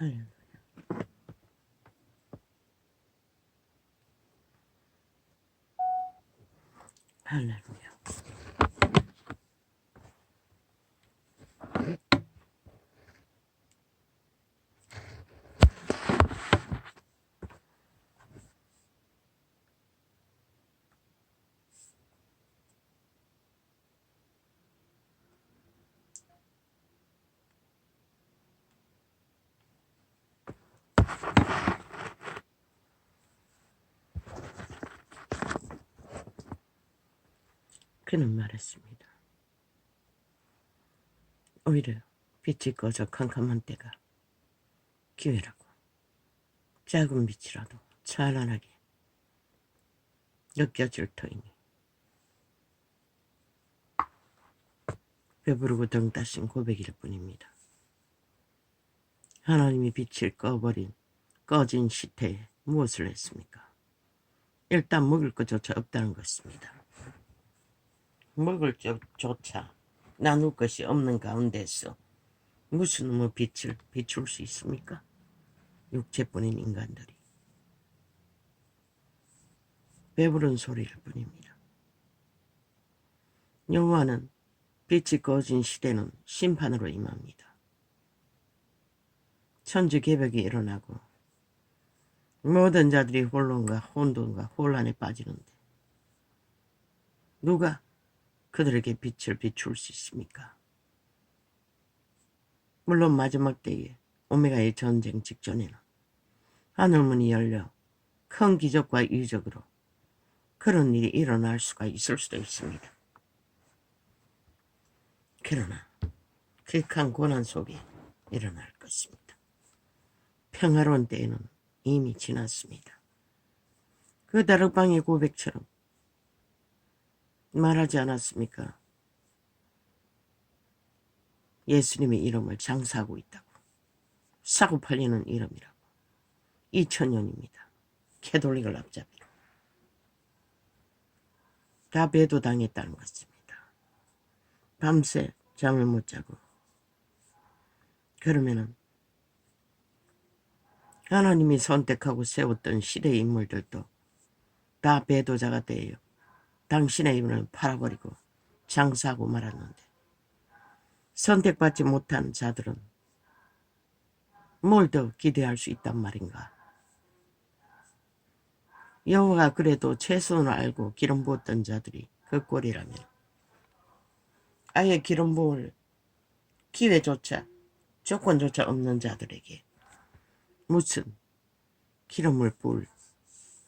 할렐루야. 할렐루야. 그는 말했습니다. 오히려 빛이 꺼져 캄캄한 때가 기회라고. 작은 빛이라도 찬란하게 느껴질 터이니 배부르고 등 따신 고백일 뿐입니다. 하나님이 빛을 꺼진 시태에 무엇을 했습니까? 일단 먹을 것조차 없다는 것입니다. 먹을 것조차 나눌 것이 없는 가운데서 무슨 빛을 비출 수 있습니까? 육체뿐인 인간들이. 배부른 소리일 뿐입니다. 여호와는 빛이 꺼진 시대는 심판으로 임합니다. 천지개벽이 일어나고 모든 자들이 혼돈과 혼란에 빠지는데 누가 그들에게 빛을 비출 수 있습니까? 물론 마지막 때에 오메가의 전쟁 직전에는 하늘문이 열려 큰 기적과 이적으로 그런 일이 일어날 수가 있을 수도 있습니다. 그러나 극한 고난 속에 일어날 것입니다. 평화로운 때에는 이미 지났습니다. 그 다락방의 고백처럼 말하지 않았습니까? 예수님의 이름을 장사하고 있다고. 사고 팔리는 이름이라고. 2000년입니다. 캐톨릭을 앞잡이로. 다 배도당했다는 것입니다. 밤새 잠을 못 자고. 그러면은 하나님이 선택하고 세웠던 시대의 인물들도 다 배도자가 되어 당신의 이름을 팔아버리고 장사하고 말았는데 선택받지 못한 자들은 뭘 더 기대할 수 있단 말인가? 여호와가 그래도 최선을 알고 기름 부었던 자들이 그 꼴이라면 아예 기름 부을 기회조차 조건조차 없는 자들에게 무슨 기름을 부을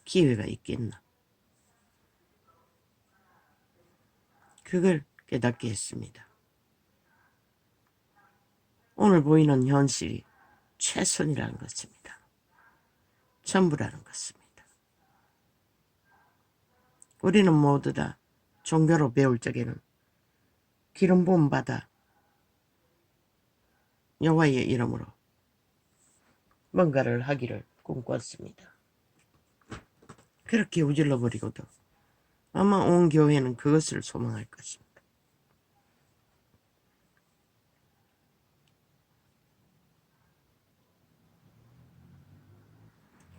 기회가 있겠나? 그걸 깨닫게 했습니다. 오늘 보이는 현실이 최선이라는 것입니다. 전부라는 것입니다. 우리는 모두 다 종교로 배울 적에는 기름 부음 받아 여호와의 이름으로 뭔가를 하기를 꿈꿨습니다. 그렇게 우질러버리고도 아마 온 교회는 그것을 소망할 것입니다.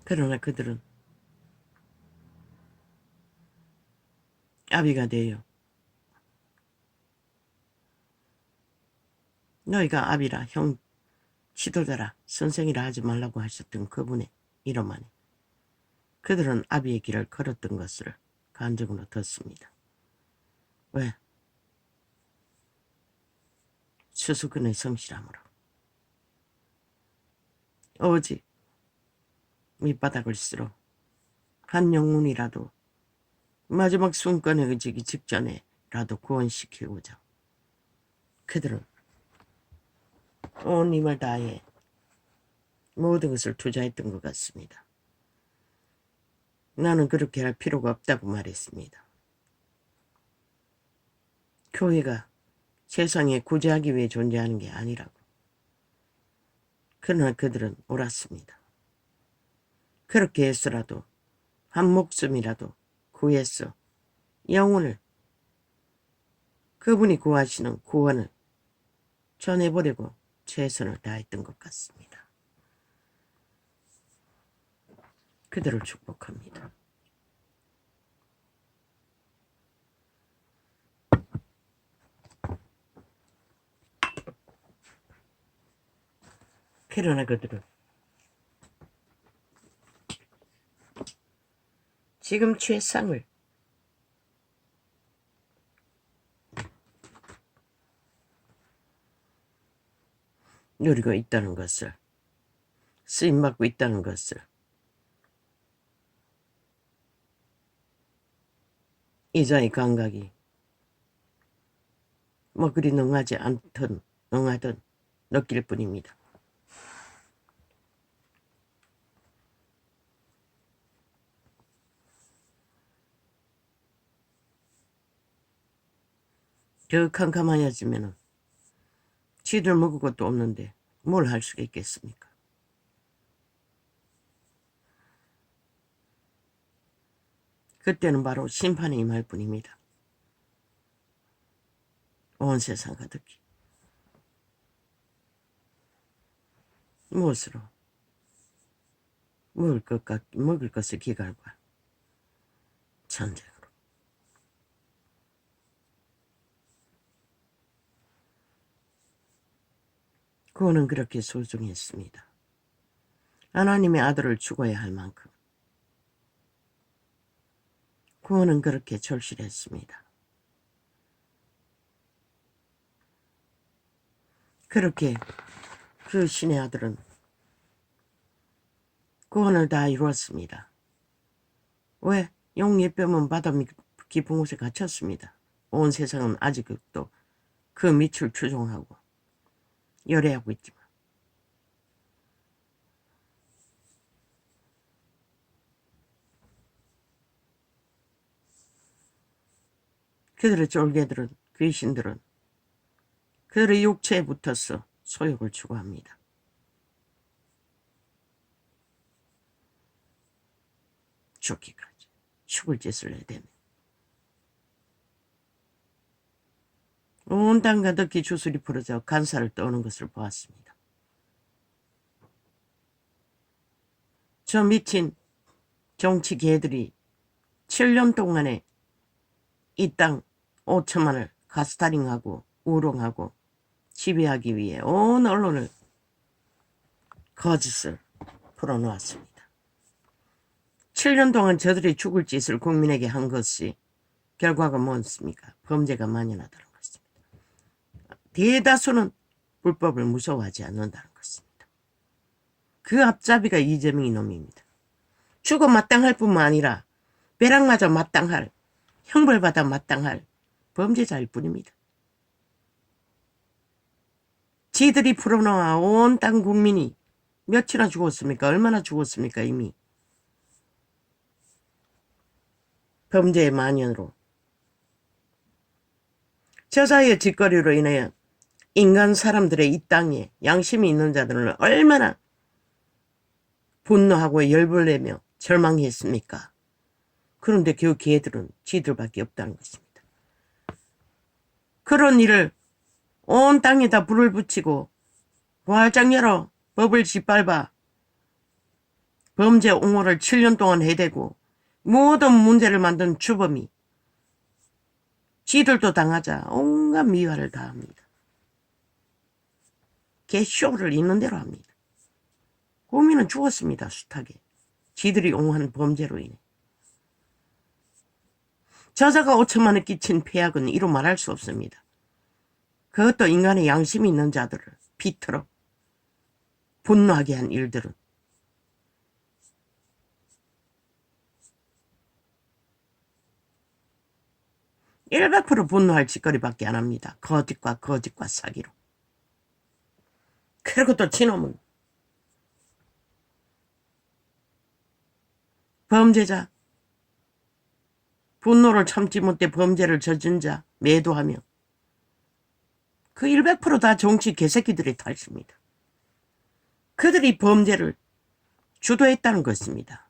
그러나 그들은 아비가 되어 너희가 아비라 형 지도자라 선생이라 하지 말라고 하셨던 그분의 이름 안에 그들은 아비의 길을 걸었던 것을 간증으로 듣습니다. 왜? 수수근의 성실함으로. 오직 밑바닥을 쓸어 한 영혼이라도 마지막 순간에 의지기 직전에라도 구원시키고자 그들은 온 힘을 다해 모든 것을 투자했던 것 같습니다. 나는 그렇게 할 필요가 없다고 말했습니다. 교회가 세상에 구제하기 위해 존재하는 게 아니라고. 그러나 그들은 옳았습니다. 그렇게 해서라도 한 목숨이라도 구해서 영혼을 그분이 구하시는 구원을 전해보려고 최선을 다했던 것 같습니다. 그들을 축복합니다. 그러나 그들은 지금 최상을 누리고 있다는 것을, 쓰임받고 있다는 것을 이자의 감각이 뭐 그리 능하지 않든 능하든 느낄 뿐입니다. 더 캄캄하여지면은 지들 먹을 것도 없는데 뭘 할 수가 있겠습니까? 그때는 바로 심판에 임할 뿐입니다. 온 세상 가득히. 무엇으로? 먹을 것을 기갈과 전쟁으로. 구원은 그렇게 소중했습니다. 하나님의 아들을 죽어야 할 만큼 구원은 그렇게 절실했습니다. 그렇게 그 신의 아들은 구원을 다 이루었습니다. 왜? 용예병은 바다 깊은 곳에 갇혔습니다. 온 세상은 아직도 그 밑을 추종하고 열애하고 있지만 그들의 쫄개들은, 귀신들은 그들의 육체에 붙어서 소욕을 추구합니다. 죽기까지 죽을 짓을 내대며 온 땅 가득히 주술이 풀어져 간사를 떠오는 것을 보았습니다. 저 미친 정치 개들이 7년 동안에 이 땅 5천만을 가스타링하고 우롱하고 지배하기 위해 온 언론을 거짓을 풀어놓았습니다. 7년 동안 저들이 죽을 짓을 국민에게 한 것이 결과가 뭐였습니까? 범죄가 만연하다는 것입니다. 대다수는 불법을 무서워하지 않는다는 것입니다. 그 앞잡이가 이재명 이놈입니다. 죽어 마땅할 뿐만 아니라 벼락맞아 마땅할, 형벌받아 마땅할 범죄자일 뿐입니다. 지들이 풀어놓아 온 땅 국민이 몇이나 죽었습니까? 얼마나 죽었습니까? 이미 범죄의 만연으로. 저자의 짓거리로 인하여 인간 사람들의 이 땅에 양심이 있는 자들은 얼마나 분노하고 열불내며 절망했습니까? 그런데 그 개들은 지들밖에 없다는 것입니다. 그런 일을 온 땅에다 불을 붙이고 활짝 열어 법을 짓밟아 범죄 옹호를 7년 동안 해대고 모든 문제를 만든 주범이 지들도 당하자 온갖 미화를 다합니다. 개쇼를 있는 대로 합니다. 고민은 죽었습니다. 숱하게. 지들이 옹호한 범죄로 인해. 저자가 5천만에 끼친 폐악은 이루 말할 수 없습니다. 그것도 인간의 양심이 있는 자들을 비틀어 분노하게 한 일들은 (100% 분노할 짓거리밖에 안 합니다. 거짓과 사기로. 그리고 또 지놈은 범죄자, 분노를 참지 못해 범죄를 저진 자 매도하며 그 100%다 정치 개새끼들의 탓입니다. 그들이 범죄를 주도했다는 것입니다.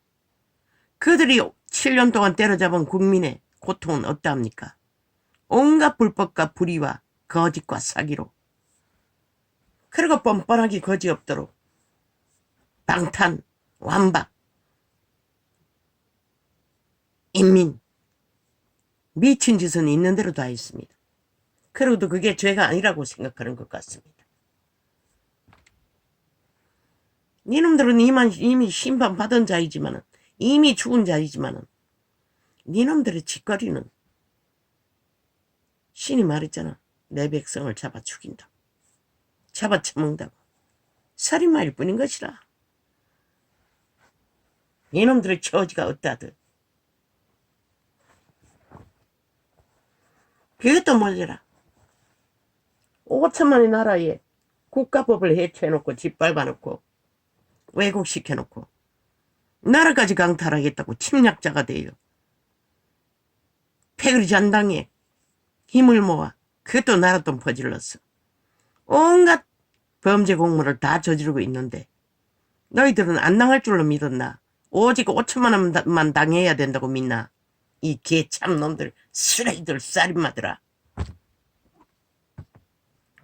그들이 7년 동안 때려잡은 국민의 고통은 어떠합니까? 온갖 불법과 불의와 거짓과 사기로. 그리고 뻔뻔하게 거짓 없도록 방탄, 완박, 인민. 미친 짓은 있는 대로 다 했습니다. 그래도 그게 죄가 아니라고 생각하는 것 같습니다. 니놈들은 이미 심판받은 자이지만은, 이미 죽은 자이지만은, 니놈들의 짓거리는 신이 말했잖아. 내 백성을 잡아 죽인다. 잡아 처먹는다고. 살인마일 뿐인 것이라. 니놈들의 처지가 어떠하든. 그것도 몰라라. 5천만의 나라에 국가법을 해체해놓고 짓밟아놓고 왜곡시켜놓고 나라까지 강탈하겠다고 침략자가 돼요. 패거리 잔당에 힘을 모아 그것도 나라돈 퍼질렀어. 온갖 범죄 공모를 다 저지르고 있는데 너희들은 안 당할 줄로 믿었나? 오직 5천만 원만 당해야 된다고 믿나? 이 개참놈들, 쓰레기들, 살인마들아.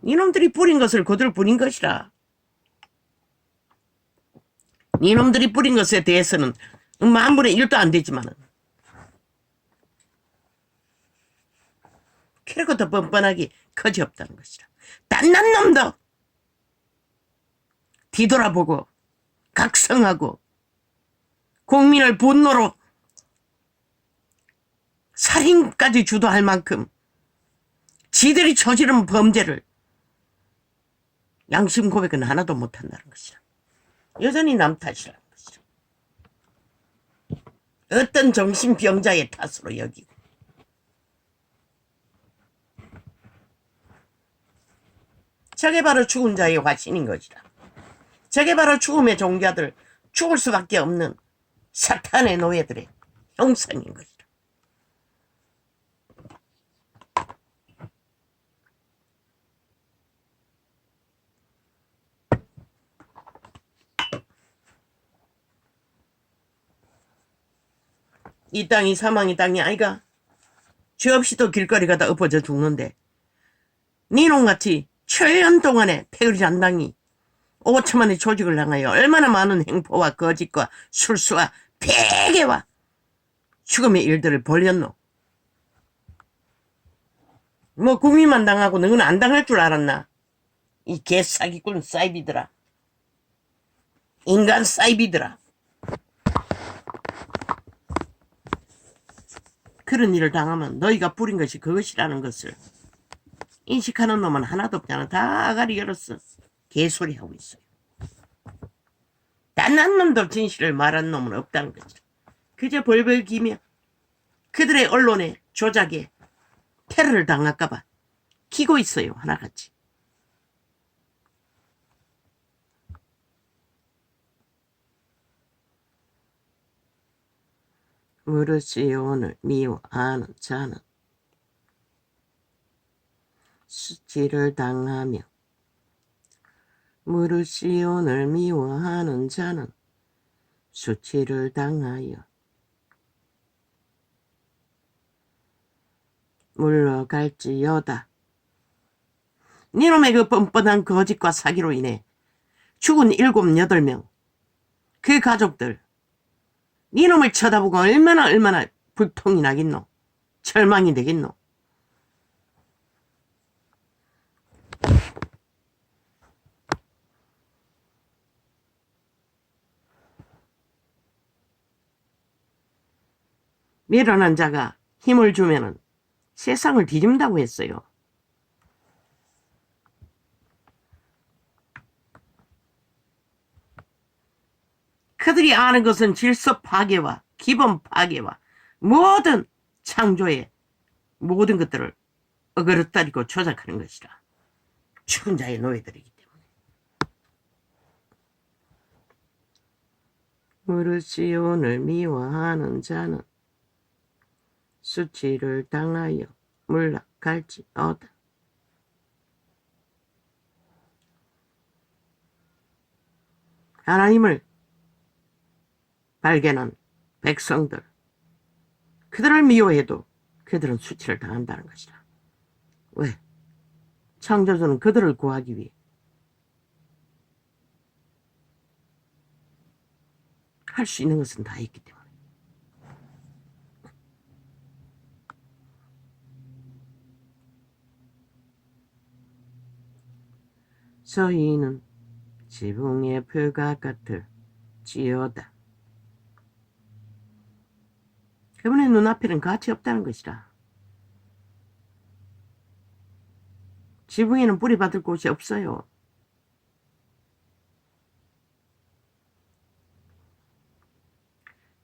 이놈들이 뿌린 것을 그들 뿌린 것이라. 이놈들이 뿌린 것에 대해서는 만분의 1도 안 되지만은 그리고 더 뻔뻔하게 거지없다는 것이라. 딴난 놈도 뒤돌아보고 각성하고 국민을 분노로 살인까지 주도할 만큼 지들이 저지른 범죄를 양심 고백은 하나도 못한다는 것이라. 여전히 남 탓이라는 것이라. 어떤 정신병자의 탓으로 여기고 저게 바로 죽은 자의 화신인 것이라. 저게 바로 죽음의 종자들, 죽을 수밖에 없는 사탄의 노예들의 형상인 것이라. 이 땅이 사망의 땅이 아이가? 죄 없이도 길거리 가다 엎어져 죽는데 니놈같이 7년 동안에 패거리 잔당이 5천만의 조직을 향하여 얼마나 많은 행포와 거짓과 술수와 폐괴와 죽음의 일들을 벌였노. 뭐 국민만 당하고 너는 안 당할 줄 알았나? 이 개사기꾼 사이비들아. 인간 사이비들아. 그런 일을 당하면 너희가 뿌린 것이 그것이라는 것을 인식하는 놈은 하나도 없잖아. 다 아가리 열었어. 개소리 하고 있어요. 단 한 놈도 진실을 말하는 놈은 없다는 거지. 그저 벌벌 기며 그들의 언론에 조작에 테러를 당할까봐 키고 있어요. 하나같이. 무릇이 오늘 미워하는 자는 수치를 당하며 무릇이 오늘 미워하는 자는 수치를 당하여 물러갈지어다. 니놈의 그 뻔뻔한 거짓과 사기로 인해 죽은 7, 8명 그 가족들 니놈을 쳐다보고 얼마나 불통이 나겠노. 절망이 되겠노. 미련한 자가 힘을 주면은 세상을 뒤집는다고 했어요. 그들이 아는 것은 질서 파괴와 기본 파괴와 모든 창조의 모든 것들을 어그릇다리고 조작하는 것이라. 죽은 자의 노예들이기 때문에. 무릇이 오늘 미워하는 자는 수치를 당하여 물러갈지어다. 하나님을 발견한 백성들, 그들을 미워해도 그들은 수치를 당한다는 것이다. 왜? 창조주는 그들을 구하기 위해 할 수 있는 것은 다 했기 때문에. 저희는 지붕의 풀가같을 지어다. 그분의 눈앞에는 가치 없다는 것이라. 지붕에는 뿌리 받을 곳이 없어요.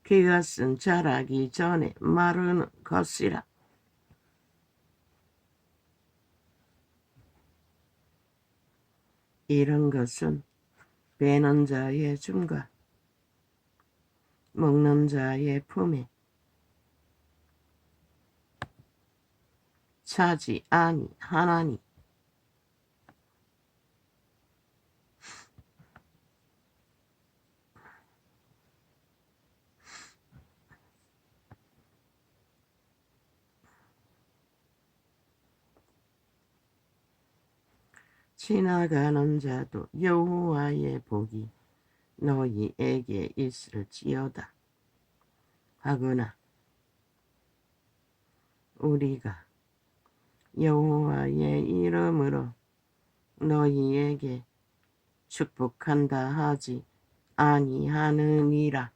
그것은 자라기 전에 마르는 것이라. 이런 것은 베는 자의 줌과 먹는 자의 품에 차지 아니하나니. 지나가는 자도 여호와의 복이 너희에게 있을지어다 하거나 우리가 여호와의 이름으로 너희에게 축복한다 하지 아니하느니라.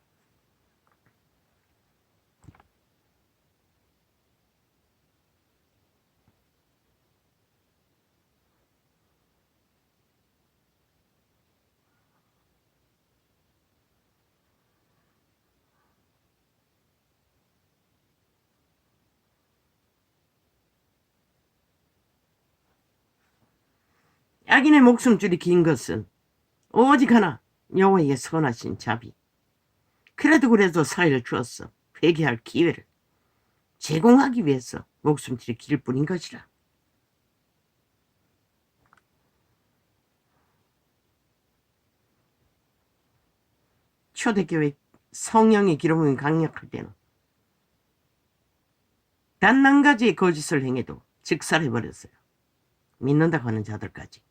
악인의 목숨줄이 긴 것은 오직 하나 여호와의 선하신 자비. 그래도 사회를 주었어. 회개할 기회를 제공하기 위해서 목숨줄이 길 뿐인 것이라. 초대교회 성령의 기름이 강력할 때는 단 한 가지의 거짓을 행해도 즉살해버렸어요. 믿는다고 하는 자들까지.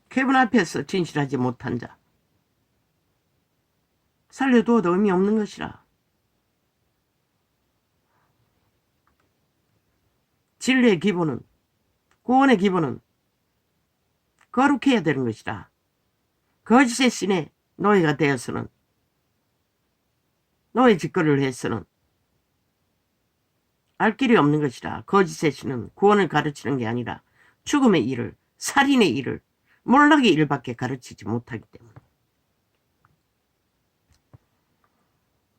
그분 앞에서 진실하지 못한 자 살려두어도 의미 없는 것이라. 진리의 기본은, 구원의 기본은 거룩해야 되는 것이라. 거짓의 신에 노예가 되어서는, 노예 짓거리를 해서는 알 길이 없는 것이라. 거짓의 신은 구원을 가르치는 게 아니라 죽음의 일을, 살인의 일을, 몰락의 일밖에 가르치지 못하기 때문에.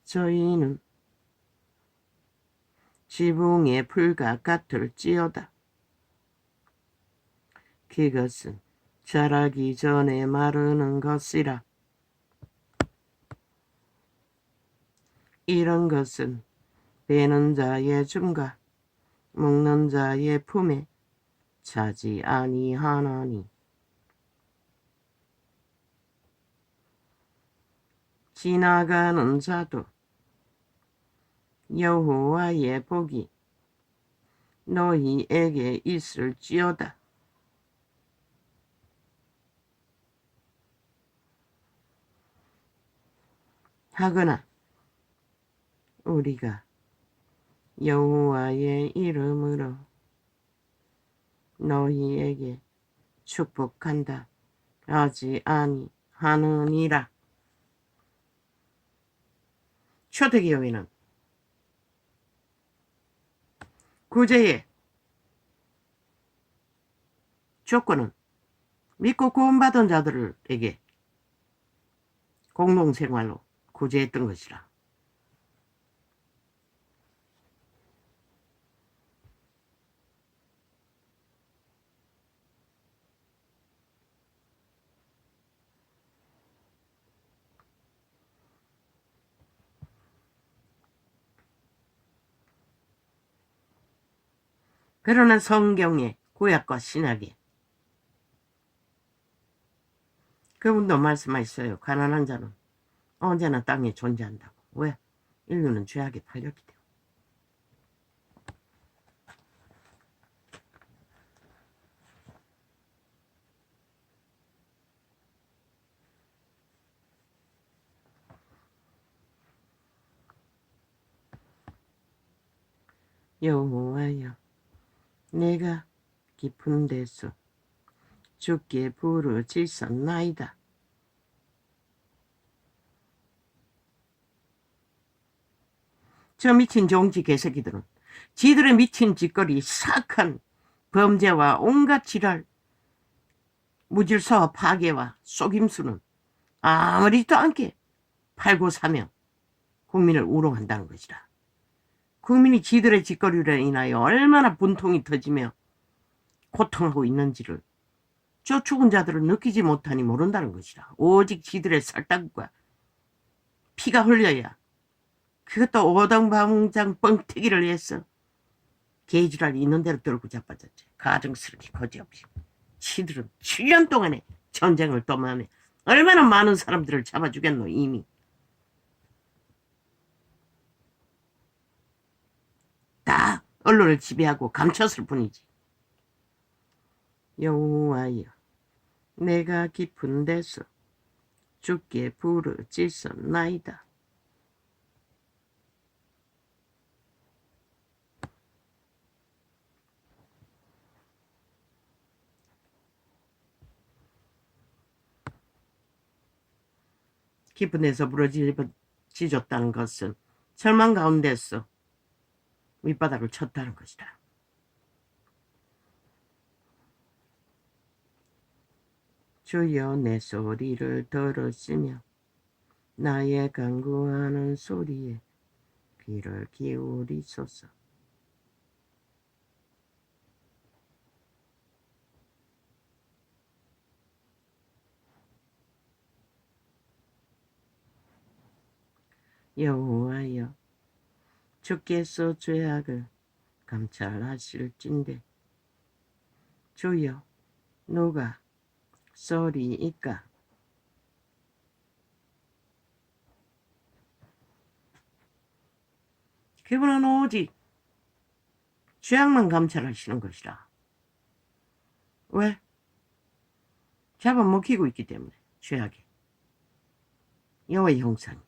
저희는 지붕의 풀과 같을지어다. 그것은 자라기 전에 마르는 것이라. 이런 것은 베는 자의 줌과 먹는 자의 품에 차지 아니하나니. 지나가는 자도 여호와의 복이 너희에게 있을지어다 하거나 우리가 여호와의 이름으로 너희에게 축복한다 하지 아니하느니라. 초대교회는 구제의 조건은 믿고 구원받은 자들에게 공동생활로 구제했던 것이라. 그러나 성경의 구약과 신약에 그분도 말씀하셨어요. 가난한 자는 언제나 땅에 존재한다고. 왜? 인류는 죄악에 팔렸기 때문에. 여호와여 내가 깊은 데서 주께 부르짖었나이다. 저 미친 종지 개새끼들은 지들의 미친 짓거리 사악한 범죄와 온갖 지랄 무질서와 파괴와 속임수는 아무리도 않게 팔고 사며 국민을 우롱한다는 것이다. 국민이 지들의 짓거리로 인하여 얼마나 분통이 터지며 고통하고 있는지를 저 죽은 자들은 느끼지 못하니 모른다는 것이다. 오직 지들의 살다구가 피가 흘려야 그것도 오당방장 뻥튀기를 해서 개지랄 있는 대로 들고 자빠졌지. 가증스럽게 거지없이. 지들은 7년 동안에 전쟁을 떠나네. 얼마나 많은 사람들을 잡아 죽였노 이미. 다 언론을 지배하고 감췄을 뿐이지. 여호와여 내가 깊은 데서 주께 부르짖었나이다. 깊은 데서 부르짖었다는 것은 절망 가운데서 밑바닥을 쳤다는 것이다. 주여 내 소리를 들으시며 나의 간구하는 소리에 귀를 기울이소서. 여호와여 주께서 죄악을 감찰하실진대 주여 누가 쏘리이까. 그분은 오직 죄악만 감찰하시는 것이라. 왜? 잡아먹히고 있기 때문에 죄악이. 여호와의 형상이.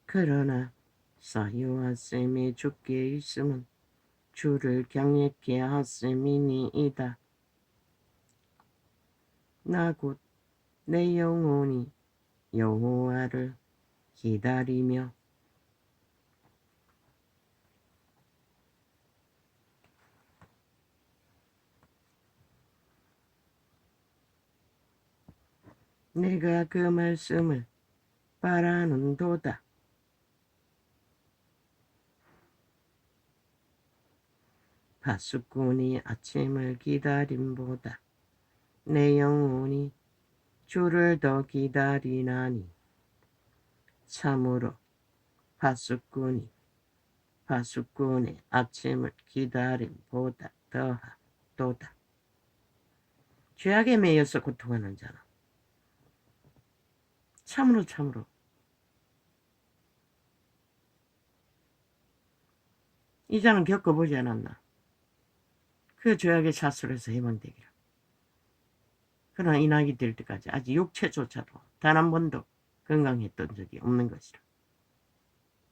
그러나 사유와 셈이 주께 있음은 주를 경외케 하심이니이다. 나 곧 내 영혼이 여호와를 기다리며 내가 그 말씀을 바라는도다. 파수꾼이 아침을 기다림보다 내 영혼이 주를 더 기다리나니 참으로 파수꾼의 아침을 기다림보다 더하도다. 죄악에 매여서 고통하는 자는 참으로 이 자는 겪어보지 않았나. 그 죄악의 사슬에서 해방되기를. 그러나 이 나이 될 때까지 아직 육체조차도 단 한 번도 건강했던 적이 없는 것이라.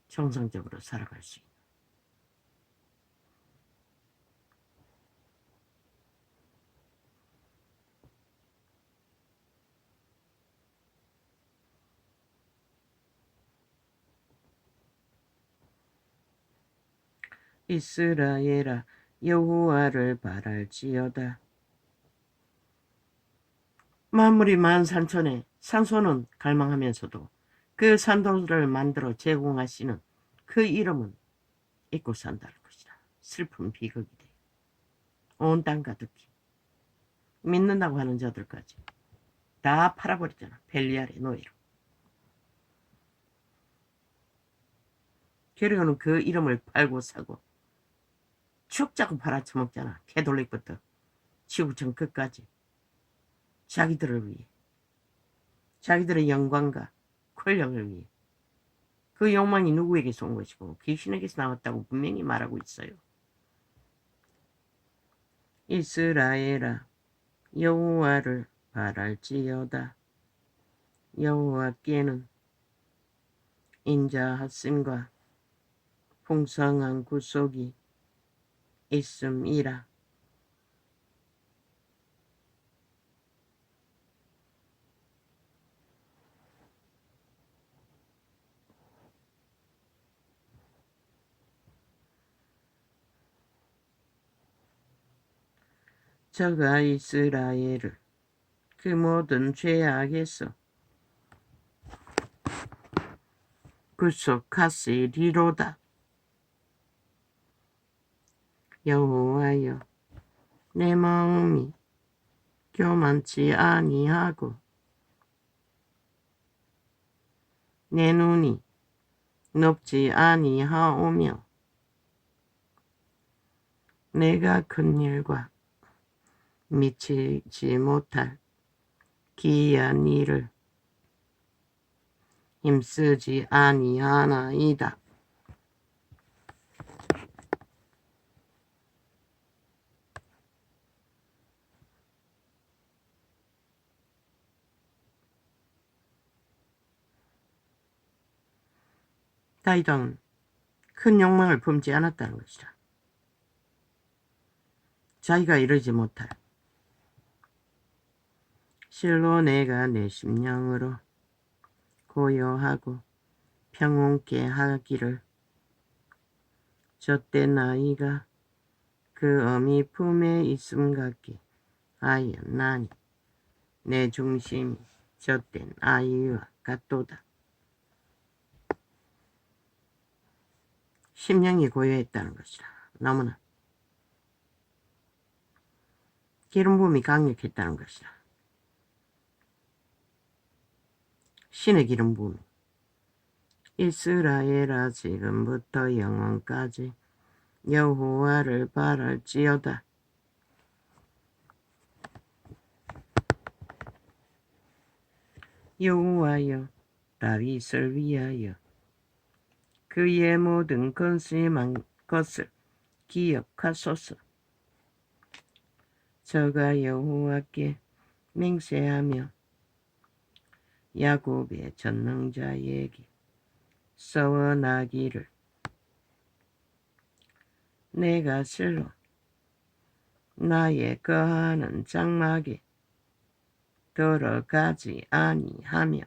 정상적으로 살아갈 수 있는. 이스라엘아 여호와를 바랄지어다. 만물이 만산천에 산소는 갈망하면서도 그 산도를 만들어 제공하시는 그 이름은 잊고 산다는 것이다. 슬픈 비극이 돼. 온 땅 가득히 믿는다고 하는 자들까지 다 팔아버리잖아. 벨리알의 노예로. 결국은 그 이름을 팔고 사고 죽자고 팔아쳐먹잖아. 캐톨릭부터 지구촌 끝까지. 자기들을 위해. 자기들의 영광과 권력을 위해. 그 욕망이 누구에게서 온 것이고 귀신에게서 나왔다고 분명히 말하고 있어요. 이스라엘아 여호와를 바랄지어다. 여호와께는 인자하심과 풍성한 구속이 있음이라. 저가 이스라엘을 그 모든 죄악에서 구속하시리로다. 여호와여, 내 마음이 교만치 아니하고 내 눈이 높지 아니하오며 내가 큰 일과 미치지 못할 기이한 일을 힘쓰지 아니하나이다. 다윗은 큰 욕망을 품지 않았다는 것이다. 자기가 이루지 못할 실로 내가 내 심령으로 고요하고 평온케 하기를 젖된 아이가 그 어미 품에 있음 같게 하였나니 내 중심이 젖된 아이와 같도다. 심령이 고요했다는 것이다. 너무나 기름 부음이 강력했다는 것이다. 신의 기름 부음이 이스라엘아 지금부터 영원까지 여호와를 바랄지어다. 여호와여, 다윗을 위하여 그의 모든 근심한 것을 기억하소서. 저가 여호와께 맹세하며 야곱의 전능자에게 서원하기를 내가 실로 나의 거하는 장막에 들어가지 아니하며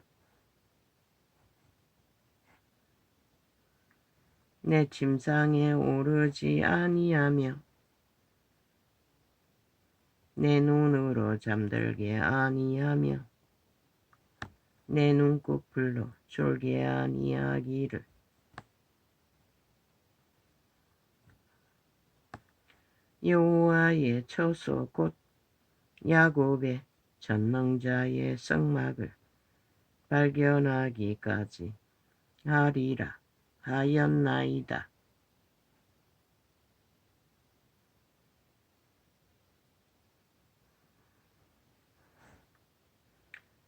내 침상에 오르지 아니하며 내 눈으로 잠들게 아니하며 내 눈꺼풀로 졸게 아니하기를 여호와의 처소 곧 야곱의 전능자의 성막을 발견하기까지 하리라 하였나이다.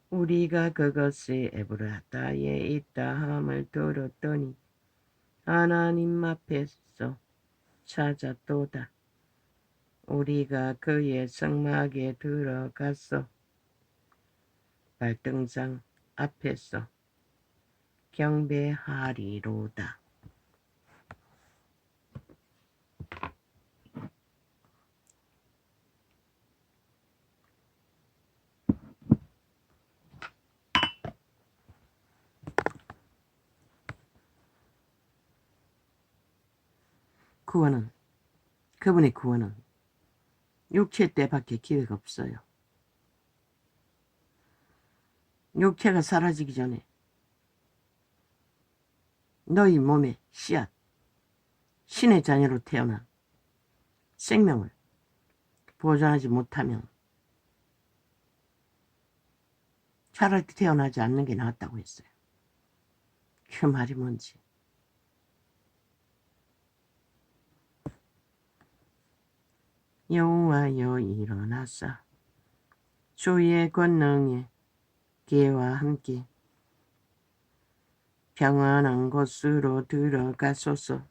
우리가 그것이 에브라타에 있다 함을 들었더니 하나님 앞에서 찾았도다. 우리가 그의 성막에 들어가서 발등상 앞에서 경배하리로다. 구원은, 그분의 구원은 육체 때밖에 기회가 없어요. 육체가 사라지기 전에 너희 몸의 씨앗, 신의 자녀로 태어나 생명을 보존하지 못하면 차라리 태어나지 않는 게 낫다고 했어요. 그 말이 뭔지. 여호와여 일어나사 주의 권능의 개와 함께 평안한 곳으로 들어가소서.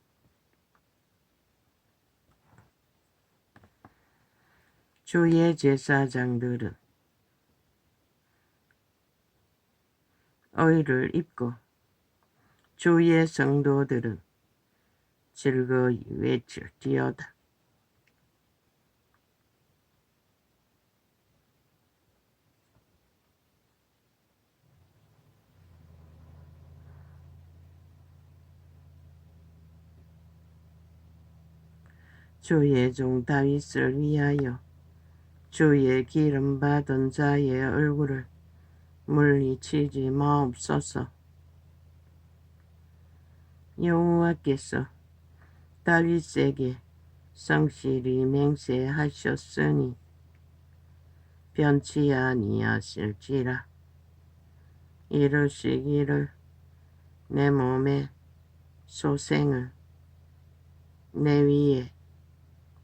주의 제사장들은 의를 입고 주의 성도들은 즐거이 외칠지어다. 주의 종 다윗을 위하여 주의 기름 받은 자의 얼굴을 물리치지 마옵소서. 여호와께서 다윗에게 성실히 맹세하셨으니 변치 아니하실지라. 이르시기를 내 몸의 소생을 내 위에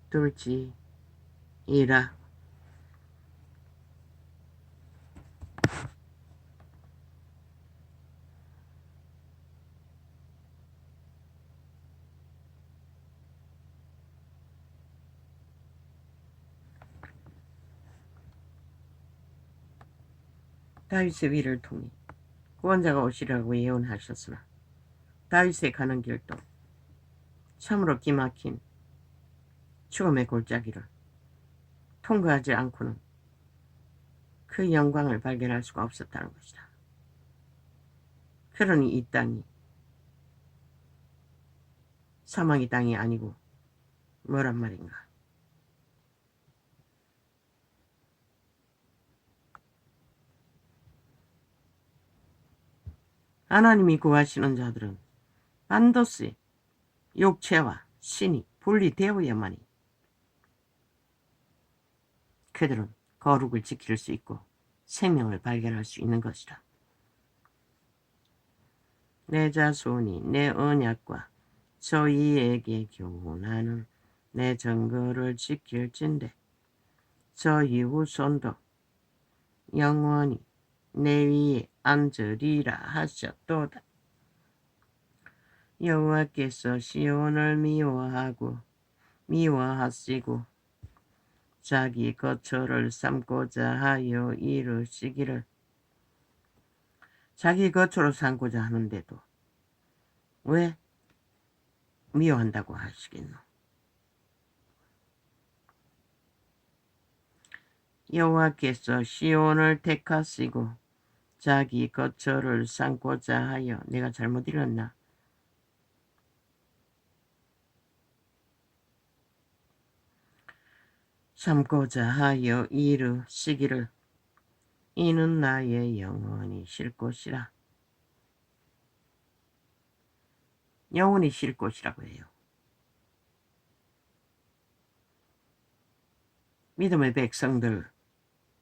둘지이라. 다윗의 위를 통해 구원자가 오시라고 예언하셨으나 다윗의 가는 길도 참으로 기막힌 죽음의 골짜기를 통과하지 않고는 그 영광을 발견할 수가 없었다는 것이다. 그러니 이 땅이 사망의 땅이 아니고 뭐란 말인가? 하나님이 구하시는 자들은 반드시 육체와 신이 분리되어야만이 그들은 거룩을 지킬 수 있고 생명을 발견할 수 있는 것이다. 내 자손이 내 언약과 저희에게 교훈하는 내 증거를 지킬진대 저희 후손도 영원히 내 위에 앉으리라 하셨도다. 여호와께서 시온을 미워하시고 자기 거처를 삼고자 하여 이르시기를. 자기 거처로 삼고자 하는데도 왜 미워한다고 하시겠노? 여호와께서 시온을 택하시고 자기 거처를 삼고자 하여, 내가 잘못 읽었나? 삼고자 하여 이르시기를 이는 나의 영원히 쉴 곳이라. 영원히 쉴 곳이라고 해요. 믿음의 백성들,